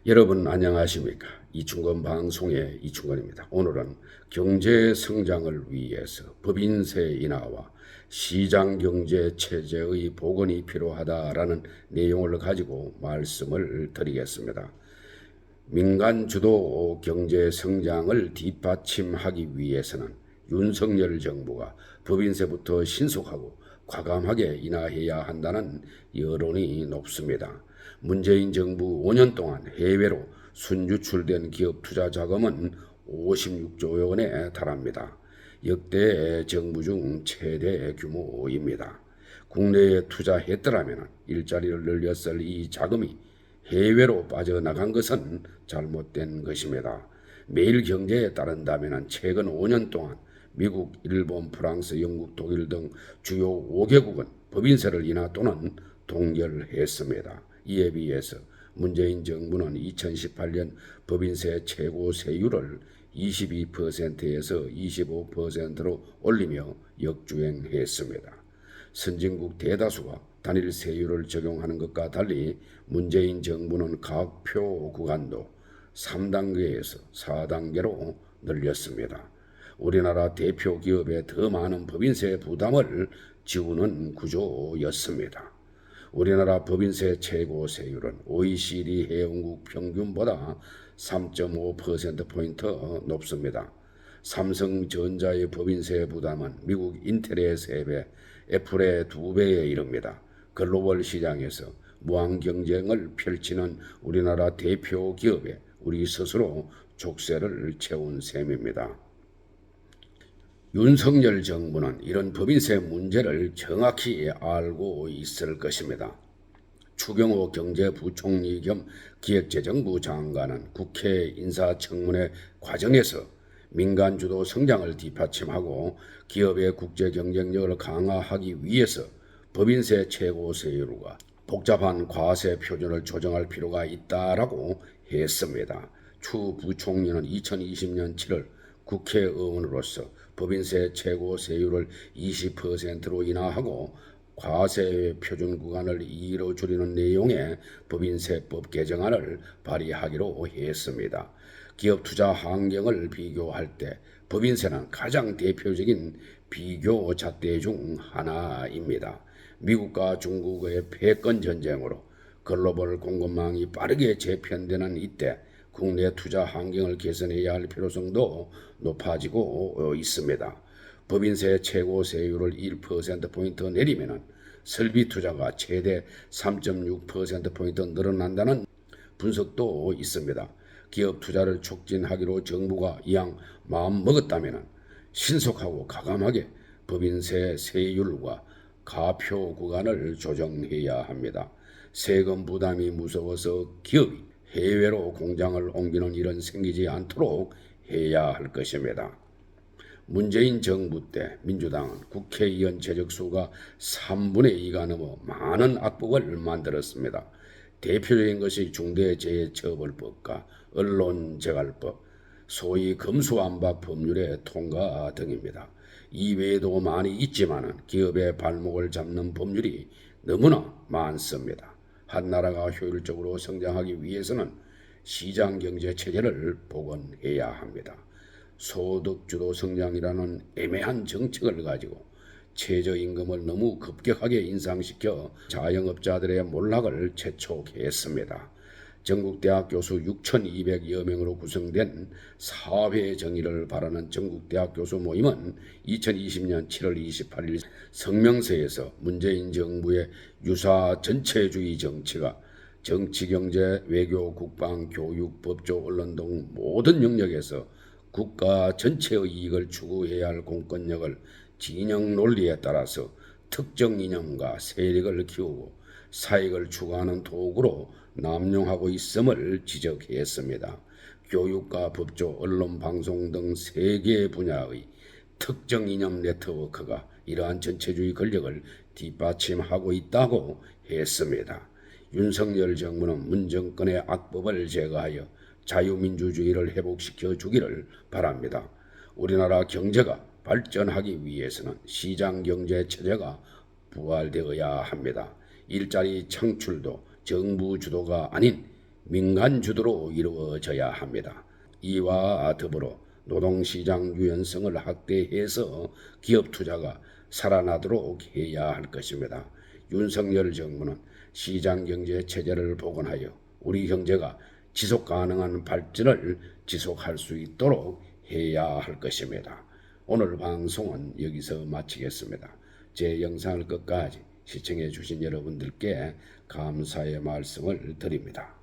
여러분 안녕하십니까? 이충건 방송의 이충건입니다. 오늘은 경제 성장을 위해서 법인세 인하와 시장경제 체제의 복원이 필요하다라는 내용을 가지고 말씀을 드리겠습니다. 민간 주도 경제 성장을 뒷받침하기 위해서는 윤석열 정부가 법인세부터 신속하고 과감하게 인하해야 한다는 여론이 높습니다. 문재인 정부 5년 동안 해외로 순유출된 기업 투자 자금은 56조 원에 달합니다. 역대 정부 중 최대 규모입니다. 국내에 투자했더라면 일자리를 늘렸을 이 자금이 해외로 빠져나간 것은 잘못된 것입니다. 매일 경제에 따른다면 최근 5년 동안 미국, 일본, 프랑스, 영국, 독일 등 주요 5개국은 법인세를 인하 또는 동결했습니다. 이에 비해서 문재인 정부는 2018년 법인세 최고 세율을 22%에서 25%로 올리며 역주행했습니다. 선진국 대다수가 단일 세율을 적용하는 것과 달리 문재인 정부는 각 표 구간도 3단계에서 4단계로 늘렸습니다. 우리나라 대표 기업에 더 많은 법인세 부담을 지우는 구조였습니다. 우리나라 법인세 최고 세율은 OECD 회원국 평균보다 3.5%포인트 높습니다. 삼성전자의 법인세 부담은 미국 인텔의 3배, 애플의 2배에 이릅니다. 글로벌 시장에서 무한 경쟁을 펼치는 우리나라 대표 기업에 우리 스스로 족쇄를 채운 셈입니다. 윤석열 정부는 이런 법인세 문제를 정확히 알고 있을 것입니다. 추경호 경제부총리 겸 기획재정부 장관은 국회 인사청문회 과정에서 민간 주도 성장을 뒷받침하고 기업의 국제 경쟁력을 강화하기 위해서 법인세 최고 세율과 복잡한 과세 표준을 조정할 필요가 있다라고 했습니다. 추 부총리는 2020년 7월 국회의원으로서 법인세 최고 세율을 20%로 인하하고 과세 표준 구간을 2로 줄이는 내용의 법인세법 개정안을 발의하기로 했습니다. 기업 투자 환경을 비교할 때 법인세는 가장 대표적인 비교 잣대 중 하나입니다. 미국과 중국의 패권 전쟁으로 글로벌 공급망이 빠르게 재편되는 이때 국내 투자 환경을 개선해야 할 필요성도 높아지고 있습니다. 법인세 최고 세율을 1%포인트 내리면 설비 투자가 최대 3.6%포인트 늘어난다는 분석도 있습니다. 기업 투자를 촉진하기로 정부가 이왕 마음 먹었다면 신속하고 과감하게 법인세 세율과 가표 구간을 조정해야 합니다. 세금 부담이 무서워서 기업이 해외로 공장을 옮기는 일은 생기지 않도록 해야 할 것입니다. 문재인 정부 때 민주당은 국회의원 재적수가 3분의 2가 넘어 많은 악법을 만들었습니다. 대표적인 것이 중대재해처벌법과 언론재갈법, 소위 검수완박 법률의 통과 등입니다. 이외에도 많이 있지만 기업의 발목을 잡는 법률이 너무나 많습니다. 한 나라가 효율적으로 성장하기 위해서는 시장경제 체제를 복원해야 합니다. 소득주도 성장이라는 애매한 정책을 가지고 최저임금을 너무 급격하게 인상시켜 자영업자들의 몰락을 재촉했습니다. 전국대학 교수 6,200여 명으로 구성된 사회 정의를 바라는 전국대학 교수 모임은 2020년 7월 28일 성명서에서 문재인 정부의 유사 전체주의 정치가 정치, 경제, 외교, 국방, 교육, 법조, 언론 등 모든 영역에서 국가 전체의 이익을 추구해야 할 공권력을 진영 논리에 따라서 특정 이념과 세력을 키우고 사익을 추구하는 도구로 남용하고 있음을 지적했습니다. 교육과 법조, 언론, 방송 등 세 개 분야의 특정 이념 네트워크가 이러한 전체주의 권력을 뒷받침하고 있다고 했습니다. 윤석열 정부는 문정권의 악법을 제거하여 자유민주주의를 회복시켜 주기를 바랍니다. 우리나라 경제가 발전하기 위해서는 시장경제 체제가 부활되어야 합니다. 일자리 창출도 정부 주도가 아닌 민간 주도로 이루어져야 합니다. 이와 더불어 노동시장 유연성을 확대해서 기업 투자가 살아나도록 해야 할 것입니다. 윤석열 정부는 시장경제 체제를 복원하여 우리 경제가 지속 가능한 발전을 지속할 수 있도록 해야 할 것입니다. 오늘 방송은 여기서 마치겠습니다. 제 영상을 끝까지 시청해 주신 여러분들께 감사의 말씀을 드립니다.